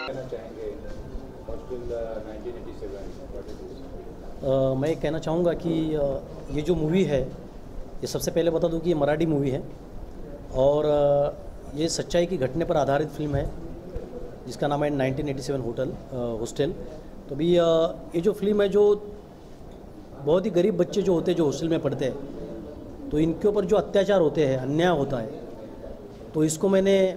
कहना चाहेंगे हॉस्टल 1987? मैं कहना चाहूँगा कि ये जो मूवी है, ये सबसे पहले बता दूँ कि ये मराठी मूवी है और ये सच्चाई की घटने पर आधारित फिल्म है जिसका नाम है 1987 हॉस्टल। तो अभी ये जो फिल्म है, जो बहुत ही गरीब बच्चे जो होते हैं जो हॉस्टल में पढ़ते हैं, तो इनके ऊपर जो अत्याचार होते हैं, अन्याय होता है, तो इसको मैंने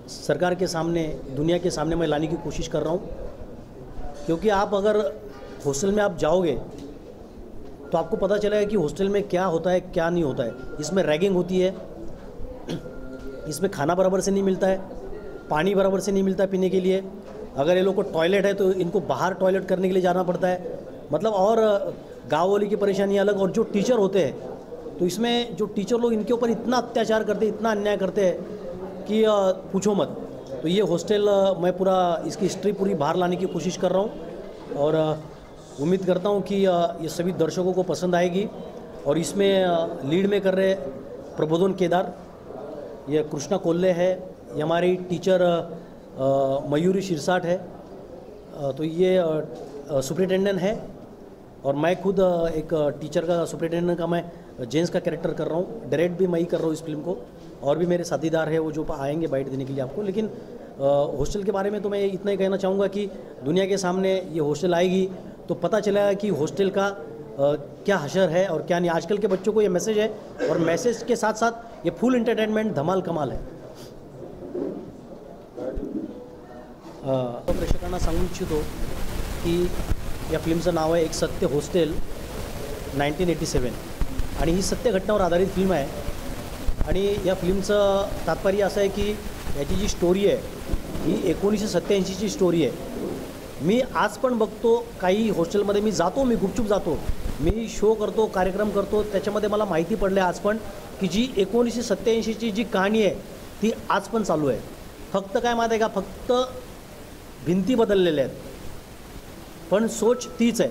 सरकार के सामने, दुनिया के सामने मैं लाने की कोशिश कर रहा हूँ। क्योंकि आप अगर हॉस्टल में आप जाओगे तो आपको पता चलेगा कि हॉस्टल में क्या होता है, क्या नहीं होता है। इसमें रैगिंग होती है, इसमें खाना बराबर से नहीं मिलता है, पानी बराबर से नहीं मिलता है पीने के लिए। अगर ये लोग को टॉयलेट है तो इनको बाहर टॉयलेट करने के लिए जाना पड़ता है। मतलब और गाँव वाली की परेशानी अलग। और जो टीचर होते हैं, तो इसमें जो टीचर लोग इनके ऊपर इतना अत्याचार करते हैं, इतना अन्याय करते हैं कि पूछो मत। तो ये हॉस्टल मैं पूरा इसकी हिस्ट्री पूरी बाहर लाने की कोशिश कर रहा हूँ और उम्मीद करता हूँ कि ये सभी दर्शकों को पसंद आएगी। और इसमें लीड में कर रहे प्रबोधन केदार, ये कृष्णा कोल्ले है, ये हमारी टीचर मयूरी शिरसाट है, तो ये सुपरिटेंडेंट है। और मैं खुद एक टीचर का, सुपरिटेंडेंट का मैं जेंट्स का कैरेक्टर कर रहा हूँ। डायरेक्ट भी मैं ही कर रहा हूँ इस फिल्म को, और भी मेरे साथीदार हैं वो जो आएंगे बाइट देने के लिए आपको। लेकिन हॉस्टल के बारे में तो मैं इतना ही कहना चाहूँगा कि दुनिया के सामने ये हॉस्टल आएगी तो पता चलेगा कि हॉस्टल का क्या हशर है और क्या नहीं। आजकल के बच्चों को ये मैसेज है, और मैसेज के साथ साथ ये फुल एंटरटेनमेंट धमाल कमाल है। प्रेक्षकांना सांगू इच्छितो की या फिल्मचं नाव आहे एक सत्य हॉस्टेल 1987 आणि ही सत्य घटनावर आधारित फिल्म आहे। आणि या फिल्मचं तात्पर्य असं आहे की याची जी स्टोरी आहे ही 1987ची स्टोरी आहे। मी आज पण बघतो काही हॉस्टेलमध्ये मी जातो, मी गुपचूप जातो, मी शो करतो, कार्यक्रम करतो, त्याच्यामध्ये मला माहिती पडले आज पण की जी 1987ची जी कहाणी आहे ती आज पण चालू आहे। फक्त काय माहिती आहे का, फक्त भिंती बदललेल्या आहेत पण सोच तीच आहे,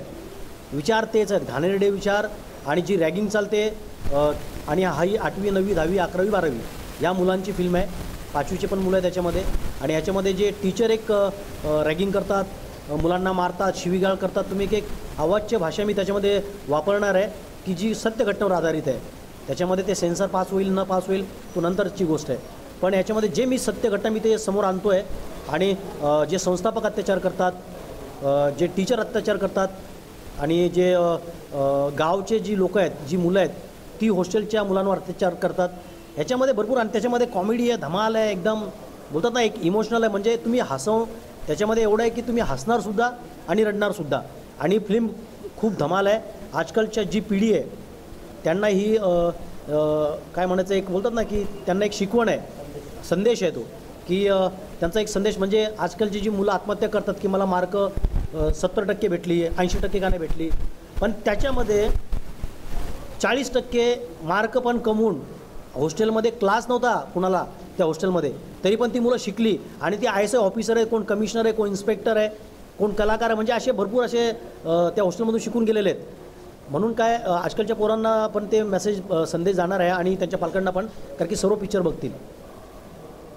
विचार तेच आहेत, घाणेरडे विचार। आणि जी रॅगिंग चालते आणि हाही 8वी 9वी 10वी 11वी 12वी या मुलांची फिल्म आहे। 5वीचे पण मुलं आहे त्याच्यामध्ये। आणि याच्यामध्ये जे टीचर एक रॅगिंग करतात, मुलांना मारतात, शिवीगाळ करतात, तुम्ही एक अवाच्य भाषा मी त्याच्यामध्ये वापरणार आहे की जी सत्य घटनेवर आधारित आहे। त्याच्यामध्ये ते सेन्सर पास होईल न पास होईल तो नंतरची गोष्ट आहे, पण याच्यामध्ये जे मी सत्य घटना मी ते समोर आणतो आहे। आणि जे संस्थापक अत्याचार करतात, जे टीचर अत्याचार करतात, आणि जे गावचे जी लोक आहेत, जी मुलं आहेत ती हॉस्टेलच्या मुलांवर अत्याचार करतात, ह्याच्यामध्ये भरपूर। आणि त्याच्यामध्ये कॉमेडी आहे, धमाल आहे, एकदम बोलतात ना एक इमोशनल आहे। म्हणजे तुम्ही त्याच्यामध्ये एवढं आहे की तुम्ही हसणारसुद्धा आणि रडणारसुद्धा। आणि फिल्म खूप धमाल आहे। आजकालच्या जी पिढी आहे त्यांना ही काय म्हणायचं, एक बोलतात ना की त्यांना एक शिकवण आहे, संदेश आहे तो, की त्यांचा एक संदेश म्हणजे आजकालची जी मुलं आत्महत्या करतात की मला मार्क 70% भेटली, 80% का नाही भेटली, पण त्याच्यामध्ये 40% मार्क पण कमवून हॉस्टेलमध्ये क्लास नव्हता कुणाला त्या हॉस्टेलमध्ये, तरी पण ती मुलं शिकली आणि ती ISI ऑफिसर आहे, कोण कमिशनर आहे, कोण इन्स्पेक्टर आहे, कोण कलाकार आहे। म्हणजे असे भरपूर असे त्या हॉस्टेलमधून शिकून गेलेले आहेत। म्हणून काय आजकालच्या पोरांना पण ते मेसेज संदेश जाणार है आणि त्यांच्या पालकांना पण, कारण की सर्व पिक्चर बघतील।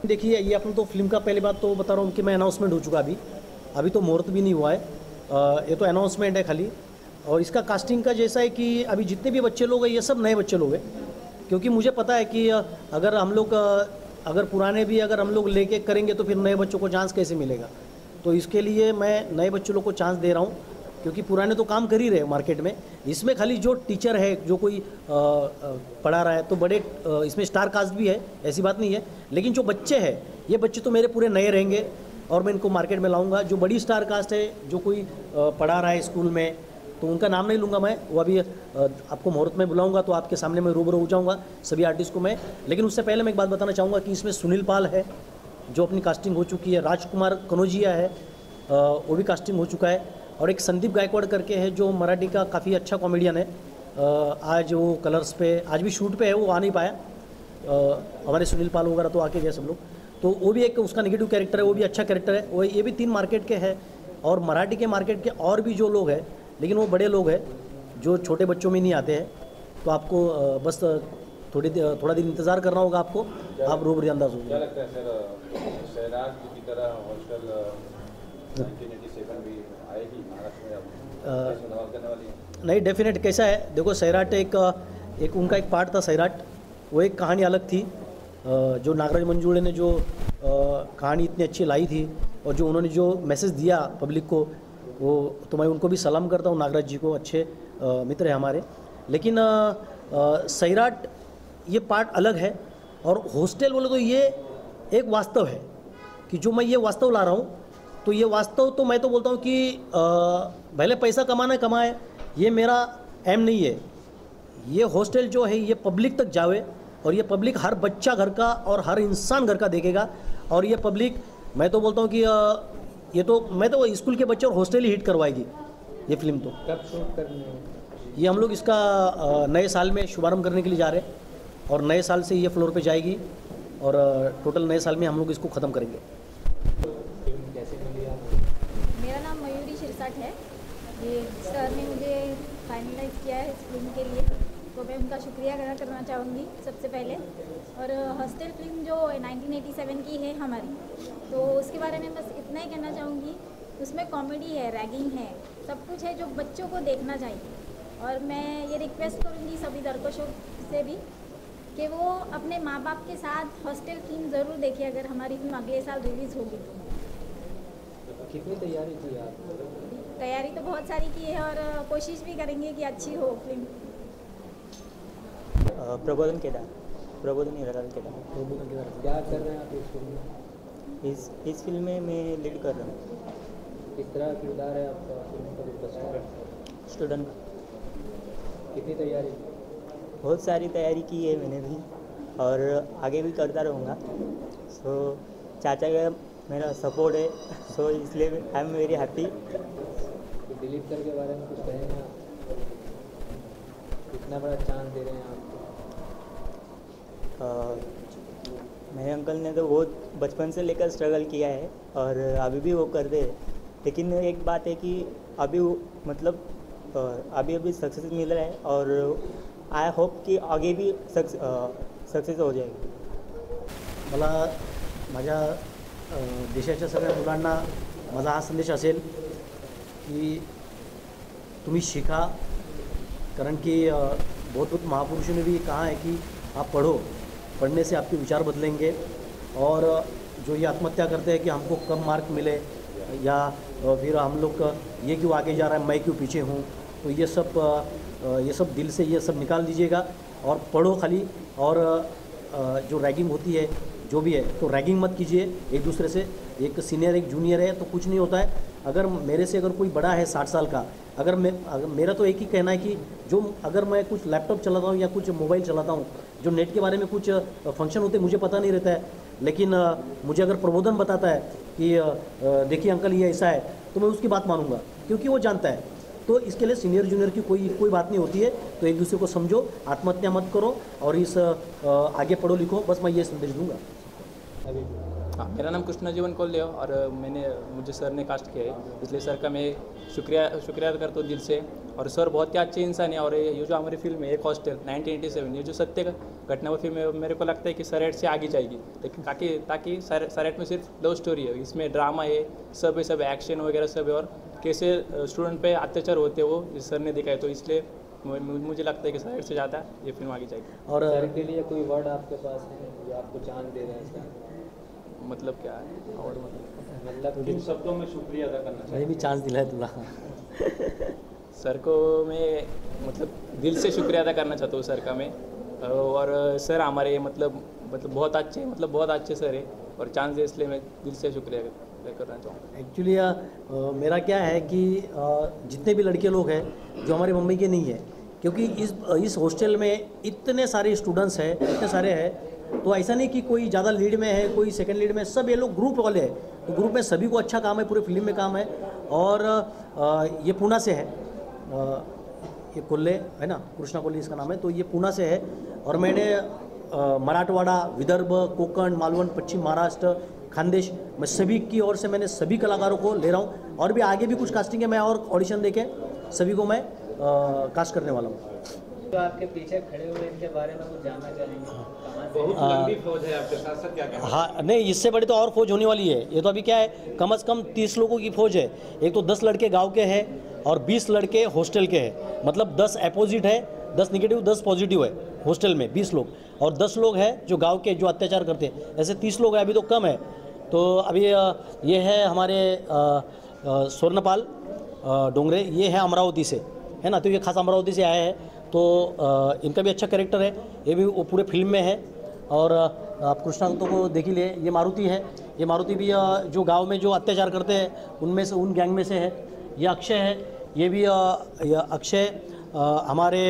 देखिए ये अपन तो फिल्म का पहली बात तो बता रहा हूँ कि मैं अनाउंसमेंट हो चुका अभी तो मुहूर्त भी नहीं हुआ है, ये तो अनाउंसमेंट है खाली। और इसका कास्टिंग का जैसा है कि अभी जितने भी बच्चे लोग हैं ये सब नए बच्चे लोग हैं, क्योंकि मुझे पता है कि अगर हम लोग अगर पुराने भी अगर हम लोग लेके करेंगे तो फिर नए बच्चों को चांस कैसे मिलेगा। तो इसके लिए मैं नए बच्चों लोग को चांस दे रहा हूँ, क्योंकि पुराने तो काम कर ही रहे मार्केट में। इसमें खाली जो टीचर है, जो कोई पढ़ा रहा है, तो बड़े इसमें स्टार कास्ट भी है, ऐसी बात नहीं है। लेकिन जो बच्चे हैं, ये बच्चे तो मेरे पूरे नए रहेंगे और मैं इनको मार्केट में लाऊंगा। जो बड़ी स्टार कास्ट है, जो कोई पढ़ा रहा है स्कूल में, तो उनका नाम नहीं लूँगा मैं, वो अभी आपको मुहूर्त में बुलाऊंगा तो आपके सामने मैं रूबरू हो जाऊँगा सभी आर्टिस्ट को मैं। लेकिन उससे पहले मैं एक बात बताना चाहूँगा कि इसमें सुनील पाल है जो अपनी कास्टिंग हो चुकी है, राजकुमार कनौजिया है वो भी कास्टिंग हो चुका है, और एक संदीप गायकवाड़ करके है जो मराठी का काफ़ी अच्छा कॉमेडियन है। आज वो कलर्स पे आज भी शूट पे है, वो आ नहीं पाया। हमारे सुनील पाल वगैरह तो आके गए सब लोग, तो वो भी एक उसका नेगेटिव कैरेक्टर है, वो भी अच्छा कैरेक्टर है। वो ये भी 3 मार्केट के हैं, और मराठी के मार्केट के और भी जो लोग हैं, लेकिन वो बड़े लोग हैं जो छोटे बच्चों में नहीं आते हैं। तो आपको बस थोड़ा दिन इंतज़ार करना होगा आपको, आप रूबरू अंदाज होगा। क्या लगता है सर, सैराट की तरह हॉस्टल 1987 भी आएगी महाराष्ट्र में, अब ऐसे सवाल करने वाली है। नहीं, डेफिनेट कैसा है, देखो सैराट एक उनका एक पार्ट था सैराट, वो एक कहानी अलग थी। जो नागराज मंजुळे ने जो कहानी इतनी अच्छी लाई थी और जो उन्होंने जो मैसेज दिया पब्लिक को, वो तो मैं उनको भी सलाम करता हूँ, नागराज जी को, अच्छे मित्र हैं हमारे। लेकिन सैराट ये पार्ट अलग है और हॉस्टल बोले तो ये एक वास्तव है कि जो मैं ये वास्तव ला रहा हूँ, तो ये वास्तव तो मैं तो बोलता हूँ कि भले पैसा कमाना है कमाए, ये मेरा एम नहीं है। ये हॉस्टल जो है ये पब्लिक तक जावे और ये पब्लिक हर बच्चा घर का और हर इंसान घर का देखेगा। और ये पब्लिक, मैं तो बोलता हूँ कि ये तो मैं तो स्कूल के बच्चे और हॉस्टल ही हिट करवाएगी ये फिल्म। तो कब शूट करनी है? ये हम लोग इसका नए साल में शुभारंभ करने के लिए जा रहे हैं और नए साल से ये फ्लोर पे जाएगी और टोटल नए साल में हम लोग इसको ख़त्म करेंगे। फिल्म कैसे मिली आपको? मेरा नाम मयूरी शिरसाट है। ये सर ने मुझे फाइनलाइज किया है इस फिल्म के लिए, तो मैं उनका शुक्रिया अदा करना चाहूँगी सबसे पहले। और हॉस्टल फिल्म जो 1987 की है हमारी, तो उसके बारे में बस इतना ही कहना चाहूँगी, उसमें कॉमेडी है, रैगिंग है, सब कुछ है जो बच्चों को देखना चाहिए। और मैं ये रिक्वेस्ट करूँगी सभी दर्शकों से भी कि वो अपने माँ बाप के साथ हॉस्टल फिल्म ज़रूर देखें, अगर हमारी फिल्म अगले साल रिलीज़ होगी तो। कितनी तैयारी की आप? तैयारी तो बहुत सारी की है और कोशिश भी करेंगे कि अच्छी हो फिल्म। प्रबोधन केदार, प्रबोधन हिरालाल केदार। क्या कर रहे हैं आप इस फिल्म में? इस फिल्म में मैं लीड कर रहा हूँ। किस तरह का किरदार है आपका फिल्म का? कुछ बताओ। स्टूडेंट। कितनी तैयारी? बहुत सारी तैयारी की है मैंने भी और आगे भी करता रहूँगा। सो चाचा का मेरा सपोर्ट है, सो इसलिए आई एम वेरी हैप्पी। तो दिलीप सर के बारे में कुछ कहेंगे आप? कितना बड़ा चांस दे रहे हैं आप? मेरे अंकल ने तो बहुत बचपन से लेकर स्ट्रगल किया है और अभी भी वो करते हैं। लेकिन एक बात है कि अभी मतलब अभी सक्सेस मिल रहा है और आई होप कि आगे भी सक्सेस हो जाएगी। मला माझ्या देशाच्या सगळ्या मुलांना माझा हा संदेश असेल की तुम्ही शिका, कारण कि बहुत महापुरुषों ने भी कहा है कि आप पढ़ो, पढ़ने से आपके विचार बदलेंगे। और जो ये आत्महत्या करते हैं कि हमको कम मार्क मिले या फिर हम लोग ये क्यों आगे जा रहा है, मैं क्यों पीछे हूँ, तो ये सब दिल से ये सब निकाल दीजिएगा और पढ़ो खाली। और जो रैगिंग होती है जो भी है, तो रैगिंग मत कीजिए एक दूसरे से। एक सीनियर एक जूनियर है तो कुछ नहीं होता है। अगर मेरे से अगर कोई बड़ा है 60 साल का, अगर मेरा तो एक ही कहना है कि जो अगर मैं कुछ लैपटॉप चलाता हूँ या कुछ मोबाइल चलाता हूँ, जो नेट के बारे में कुछ फंक्शन होते हैं मुझे पता नहीं रहता है, लेकिन मुझे अगर प्रबोधन बताता है कि देखिए अंकल ये ऐसा है, तो मैं उसकी बात मानूंगा क्योंकि वो जानता है। तो इसके लिए सीनियर जूनियर की कोई बात नहीं होती है। तो एक दूसरे को समझो, आत्महत्या मत करो और आगे पढ़ो लिखो, बस मैं ये संदेश दूंगा। अभी हाँ, मेरा नाम कृष्णजीवन कोल्हे है और मुझे सर ने कास्ट किया है, इसलिए सर का मैं शुक्रिया अदा करता हूँ दिल से। और सर बहुत ही अच्छे इंसान है। और ये जो हमारी फिल्म है एक हॉस्टल 1987, ये जो सत्य घटना वो फिल्म है, मेरे को लगता है कि सैराट से आगे जाएगी। लेकिन ताकि सैराट में सिर्फ लव स्टोरी है, इसमें ड्रामा है, सब एक्शन वगैरह सब है और कैसे स्टूडेंट पे अत्याचार होते हैं वो इस सर ने दिखाया। तो इसलिए मुझे लगता है कि सैराट से ज़्यादा ये फिल्म आगे जाएगी। और सर के लिए कोई वर्ड आपके पास है जो आपको चांस दे रहे हैं? मतलब क्या है और मतलब किन शब्दों में शुक्रिया अदा करना चाहिए? मैंने भी चांस दिला है तुला। सर को मैं मतलब दिल से शुक्रिया अदा करना चाहता हूँ सर का मैं। और सर हमारे मतलब बहुत अच्छे सर है और चांस दे, इसलिए मैं दिल से शुक्रिया अदा करना चाहूँगा। एक्चुअली मेरा क्या है कि जितने भी लड़के लोग हैं जो हमारे मुंबई के नहीं है, क्योंकि इस हॉस्टल में इतने सारे स्टूडेंट्स हैं, इतने सारे हैं, तो ऐसा नहीं कि कोई ज़्यादा लीड में है कोई सेकंड लीड में, सब ये लोग ग्रुप वाले हैं। तो ग्रुप में सभी को अच्छा काम है, पूरे फिल्म में काम है। और ये पुणे से है, ये कोल्हे है ना, कृष्णा कोल्हे इसका नाम है, तो ये पुणे से है। और मैंने मराठवाड़ा, विदर्भ, कोकण, मालवण, पश्चिम महाराष्ट्र, खानदेश, मैं सभी की ओर से मैंने सभी कलाकारों को ले रहा हूँ। और भी आगे भी कुछ कास्टिंग है, मैं और ऑडिशन देके सभी को मैं कास्ट करने वाला हूँ। जो आपके पीछे खड़े हुए इनके बारे में कुछ जानना चाहेंगे? कहाँ बहुत लंबी फौज है आपके साथ साथ, क्या कहना है? हाँ नहीं, इससे बड़ी तो और फौज होने वाली है। ये तो अभी क्या है, कम से कम 30 लोगों की फौज है। एक तो 10 लड़के गांव के हैं और 20 लड़के हॉस्टल के हैं, मतलब 10 अपोजिट है, 10 निगेटिव 10 पॉजिटिव है हॉस्टल में 20 लोग, और 10 लोग हैं जो गांव के जो अत्याचार करते हैं। ऐसे 30 लोग हैं, अभी तो कम है। तो अभी ये है हमारे स्वर्णपाल डोंगरे, ये है अमरावती से, है ना, तो ये खास अमरावती से आए हैं। तो इनका भी अच्छा कैरेक्टर है, ये भी वो पूरे फिल्म में है। और आप कृष्णांतों को देख ही लिए, ये मारुति है, ये मारुति भी जो गांव में जो अत्याचार करते हैं उनमें से, उन गैंग में से है। ये अक्षय है, ये भी ये अक्षय हमारे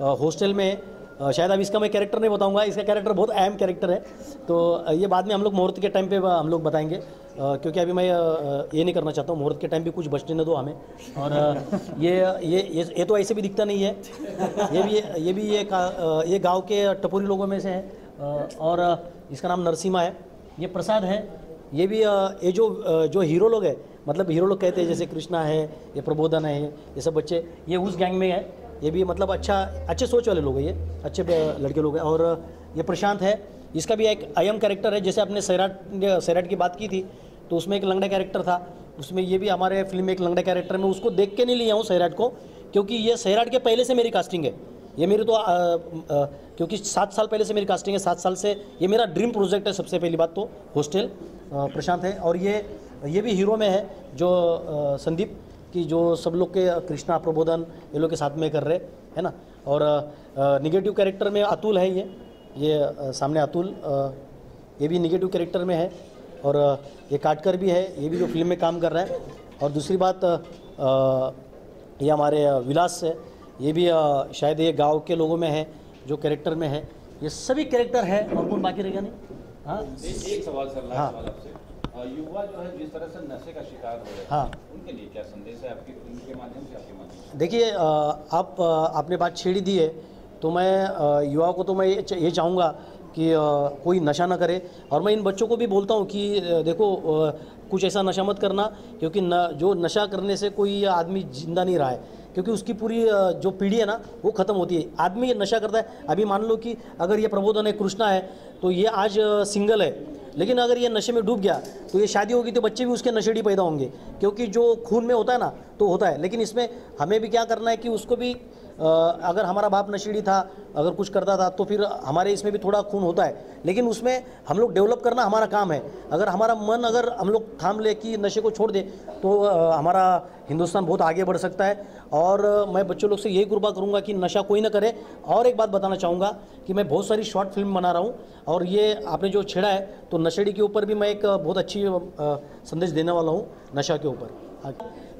हॉस्टल में, शायद अब इसका मैं कैरेक्टर नहीं बताऊंगा, इसका कैरेक्टर बहुत अहम कैरेक्टर है, तो ये बाद में हम लोग मुहूर्त के टाइम पे हम लोग बताएंगे, क्योंकि अभी मैं ये नहीं करना चाहता हूँ, मुहूर्त के टाइम भी कुछ बचने न दो हमें। और ये तो ऐसे भी दिखता नहीं है, ये भी ये गांव के टपोरी लोगों में से है। और इसका नाम नरसिम्हा है। ये प्रसाद है, ये भी ये जो हीरो लोग हैं, मतलब हीरो लोग कहते हैं, जैसे कृष्णा है, ये प्रबोधन है, ये सब बच्चे ये उस गैंग में है। ये भी मतलब अच्छे सोच वाले लोग हैं, ये अच्छे लड़के लोग हैं। और ये प्रशांत है, इसका भी एक अयम कैरेक्टर है। जैसे आपने सैराट की बात की थी, तो उसमें एक लंगड़ा कैरेक्टर था, उसमें ये भी हमारे फिल्म में एक लंगड़ा कैरेक्टर में, उसको देख के नहीं लिया हूँ सैराट को, क्योंकि ये सैराट के पहले से मेरी कास्टिंग है। ये मेरी तो क्योंकि 7 साल पहले से मेरी कास्टिंग है, 7 साल से ये मेरा ड्रीम प्रोजेक्ट है। सबसे पहली बात तो हॉस्टल प्रशांत है, और ये भी हीरो में है, जो संदीप की जो सब लोग के कृष्णा प्रबोधन ये लोग के साथ में कर रहे है ना। और निगेटिव कैरेक्टर में अतुल है, ये सामने अतुल, ये भी निगेटिव कैरेक्टर में है। और ये काटकर भी है, ये भी जो फिल्म में काम कर रहा है। और दूसरी बात ये हमारे विलास है, ये भी शायद ये गांव के लोगों में है जो कैरेक्टर में है। ये सभी कैरेक्टर है, और कौन बाकी रहेगा नहीं। हाँ एक सवाल सर, लास्ट हाँ। सवाल आपसे, युवा जो है जिस तरह से नशे का शिकार हो रहे हैं, हाँ। उनके लिए क्या संदेश है आपकी फिल्म के माध्यम से, आपके माध्यम से? देखिए, आपने बात छेड़ी दी है, तो मैं युवाओं को तो मैं ये चाहूँगा कि कोई नशा ना करे। और मैं इन बच्चों को भी बोलता हूँ कि देखो, कुछ ऐसा नशा मत करना, क्योंकि जो नशा करने से कोई आदमी जिंदा नहीं रहा है, क्योंकि उसकी पूरी जो पीढ़ी है ना वो ख़त्म होती है। आदमी नशा करता है, अभी मान लो कि अगर ये प्रबोधन है, कृष्णा है, तो ये आज सिंगल है, लेकिन अगर ये नशे में डूब गया तो ये शादी होगी तो बच्चे भी उसके नशेड़ी पैदा होंगे, क्योंकि जो खून में होता है ना तो होता है। लेकिन इसमें हमें भी क्या करना है कि उसको भी, अगर हमारा बाप नशेड़ी था, अगर कुछ करता था, तो फिर हमारे इसमें भी थोड़ा खून होता है, लेकिन उसमें हम लोग डेवलप करना हमारा काम है। अगर हमारा मन, अगर हम लोग थाम ले कि नशे को छोड़ दे, तो हमारा हिंदुस्तान बहुत आगे बढ़ सकता है। और मैं बच्चों लोग से यही गुरबा करूँगा कि नशा कोई ना करे। और एक बात बताना चाहूँगा कि मैं बहुत सारी शॉर्ट फिल्म बना रहा हूँ, और ये आपने जो छेड़ा है, तो नशेड़ी के ऊपर भी मैं एक बहुत अच्छी संदेश देने वाला हूँ, नशा के ऊपर।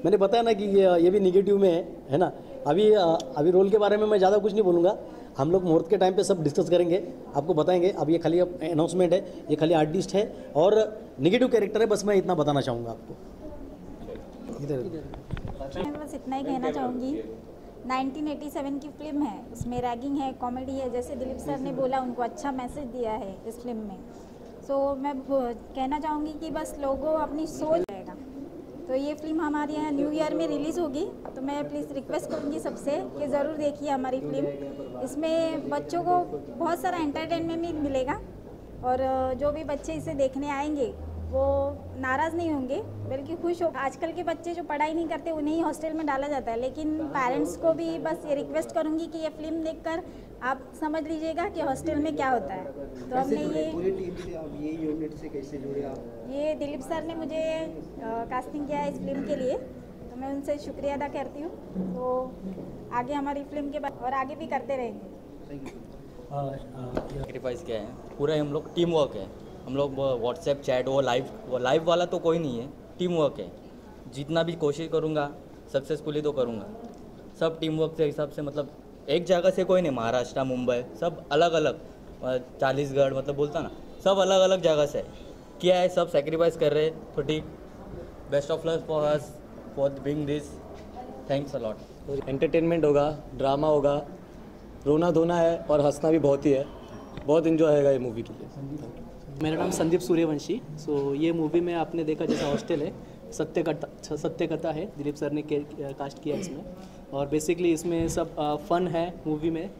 मैंने बताया ना कि ये भी निगेटिव में है ना। अभी रोल के बारे में मैं ज़्यादा कुछ नहीं बोलूँगा, हम लोग मुहूर्त के टाइम पे सब डिस्कस करेंगे, आपको बताएंगे। अब ये खाली अनाउंसमेंट है, ये खाली आर्टिस्ट है और निगेटिव कैरेक्टर है, बस मैं इतना बताना चाहूँगा आपको। मैं बस इतना ही कहना चाहूँगी, 1987 की फिल्म है, इसमें रैगिंग है, कॉमेडी है, जैसे दिलीप सर ने बोला, उनको अच्छा मैसेज दिया है इस फिल्म में। सो मैं कहना चाहूँगी कि बस लोगों अपनी सोच रहेगा। तो ये फिल्म हमारे यहाँ न्यू ईयर में रिलीज़ होगी, तो मैं प्लीज़ रिक्वेस्ट करूँगी सबसे कि ज़रूर देखिए हमारी फिल्म। इसमें बच्चों को बहुत सारा एंटरटेनमेंट भी मिलेगा, और जो भी बच्चे इसे देखने आएंगे वो नाराज़ नहीं होंगे, बल्कि खुश हो। आजकल के बच्चे जो पढ़ाई नहीं करते उन्हें ही हॉस्टल में डाला जाता है, लेकिन पेरेंट्स को भी बस ये रिक्वेस्ट करूँगी कि ये फिल्म देखकर आप समझ लीजिएगा कि हॉस्टल में क्या होता है। तो हमने पूरी टीम से, आप ये यूनिट से कैसे जुड़े आप? ये दिलीप सर ने मुझे कास्टिंग किया है इस फिल्म के लिए, तो मैं उनसे शुक्रिया अदा करती हूँ। तो आगे हमारी फिल्म के बाद और आगे भी करते रहेंगे। सेक्रीफाइस किया है, पूरा हम लोग टीम वर्क है। हम लोग व्हाट्सएप चैट, वो लाइव वाला तो कोई नहीं है, टीम वर्क है। जितना भी कोशिश करूँगा सक्सेसफुली तो करूँगा, सब टीम वर्क के हिसाब से। मतलब एक जगह से कोई नहीं, महाराष्ट्र, मुंबई, सब अलग अलग, चालीसगढ़, मतलब बोलता ना, सब अलग अलग जगह से किया है, सब सेक्रीफाइस कर रहे हैं। तो ठीक, best of luck for us for doing this, thanks a lot. Entertainment होगा, ड्रामा होगा, रोना धोना है और हंसना भी बहुत ही है। बहुत इन्जॉय होगा ये मूवी के लिए। मेरा नाम संदीप सूर्यवंशी। ये मूवी में आपने देखा जैसा हॉस्टल है, सत्य कथा है, दिलीप सर ने कास्ट किया इसमें। और बेसिकली इसमें सब फन है मूवी में,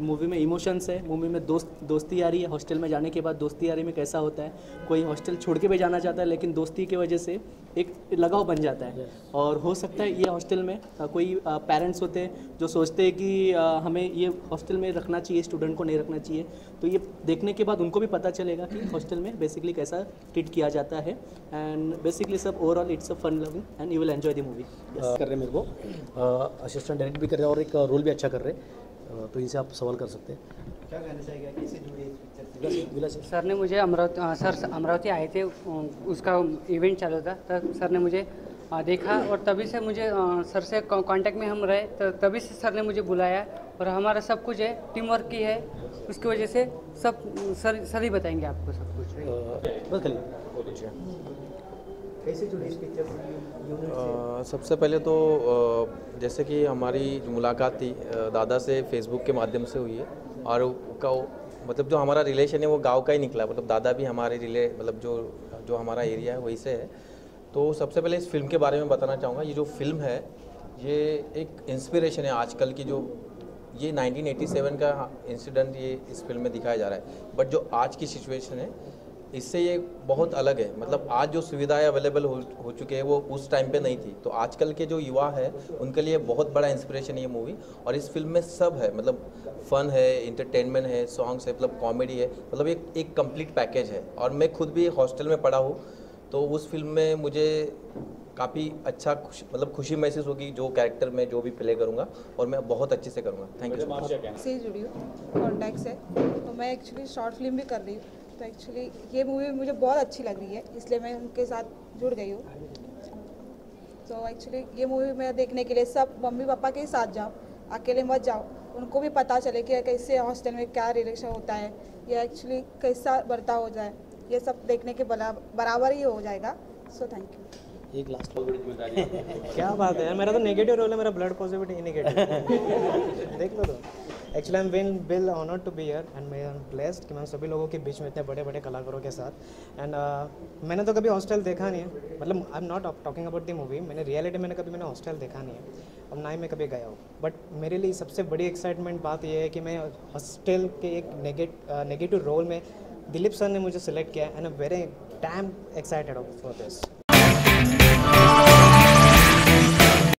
मूवी में इमोशंस है, मूवी में दोस्ती यारी है। हॉस्टल में जाने के बाद दोस्ती यारी में कैसा होता है, कोई हॉस्टल छोड़ के भी जाना चाहता है लेकिन दोस्ती की वजह से एक लगाव बन जाता है। और हो सकता है ये हॉस्टल में कोई पेरेंट्स होते हैं जो सोचते हैं कि हमें ये हॉस्टल में रखना चाहिए, स्टूडेंट को नहीं रखना चाहिए। तो ये देखने के बाद उनको भी पता चलेगा कि हॉस्टल में बेसिकली कैसा ट्रीट किया जाता है। एंड बेसिकली सब overall it's a fun loving and you will enjoy the movie. कर रहे मेरे को असिस्टेंट डायरेक्ट भी कर रहे हैं और एक रोल भी अच्छा कर रहे हैं, तो इनसे आप सवाल कर सकते हैं। क्या कहना चाहिएगा, कैसे जुड़े इस पिक्चर से? सर ने मुझे अमरावती आए थे, उसका इवेंट चालू था, तब सर ने मुझे देखा और तभी से मुझे सर से कांटेक्ट में हम रहे, तो तभी से सर ने मुझे बुलाया। और हमारा सब कुछ है टीम वर्क की है, उसकी वजह से सब सर ही बताएंगे आपको सब कुछ। बस चलिए। कैसे जुड़े इस पिक्चर से? सबसे पहले तो जैसे कि हमारी जो मुलाकात थी दादा से फेसबुक के माध्यम से हुई है, और मतलब जो हमारा रिलेशन है वो गांव का ही निकला। मतलब दादा भी हमारे मतलब जो हमारा एरिया है वहीं से है। तो सबसे पहले इस फिल्म के बारे में बताना चाहूँगा। ये जो फिल्म है ये एक इंस्पिरेशन है आजकल की, जो ये 1987 का इंसिडेंट ये इस फिल्म में दिखाया जा रहा है। बट जो आज की सिचुएशन है इससे ये बहुत अलग है। मतलब आज जो सुविधाएं अवेलेबल हो चुके हैं वो उस टाइम पे नहीं थी। तो आजकल के जो युवा है उनके लिए बहुत बड़ा इंस्पिरेशन है ये मूवी। और इस फिल्म में सब है, मतलब फन है, इंटरटेनमेंट है, सॉन्ग्स है, मतलब कॉमेडी है, मतलब एक कंप्लीट पैकेज है। और मैं खुद भी हॉस्टल में पढ़ा हूँ, तो उस फिल्म में मुझे काफ़ी अच्छा खुशी महसूस होगी जो कैरेक्टर में जो भी प्ले करूँगा, और मैं बहुत अच्छे से करूँगा। Thank you. से जुड़ी हूँ कॉन्टैक्ट से, तो मैं एक्चुअली शॉर्ट फिल्म भी कर रही हूँ। तो एक्चुअली ये मूवी मुझे बहुत अच्छी लग रही है, इसलिए मैं उनके साथ जुड़ गई हूँ। तो एक्चुअली ये मूवी मैं देखने के लिए सब मम्मी पापा के साथ जाओ, अकेले मत जाओ। उनको भी पता चले कि कैसे हॉस्टल में क्या रिलेशन होता है, या एक्चुअली कैसा बर्ताव हो जाए, ये सब देखने के बराबर ही हो जाएगा। So thank you. एक लास्ट क्या बात है यार, मेरा तो नेगेटिव रोल है, मेरा ब्लड पॉजिटिविटी नेगेटिव देख लो। तो actually I am well honoured to be here and मैं एम ब्लेस्ड कि मैं सभी लोगों के बीच में इतने बड़े बड़े कलाकारों के साथ। एंड मैंने तो कभी हॉस्टल देखा नहीं है, मतलब I am not talking about the movie, मैंने रियलिटी में मैंने हॉस्टल देखा नहीं है और ना ही मैं कभी गया हूँ। बट मेरे लिए सबसे बड़ी एक्साइटमेंट बात यह है कि मैं हॉस्टल के एक नेगेटिव रोल में दिलीप सर ने मुझे सिलेक्ट किया and I am very dam excited for this.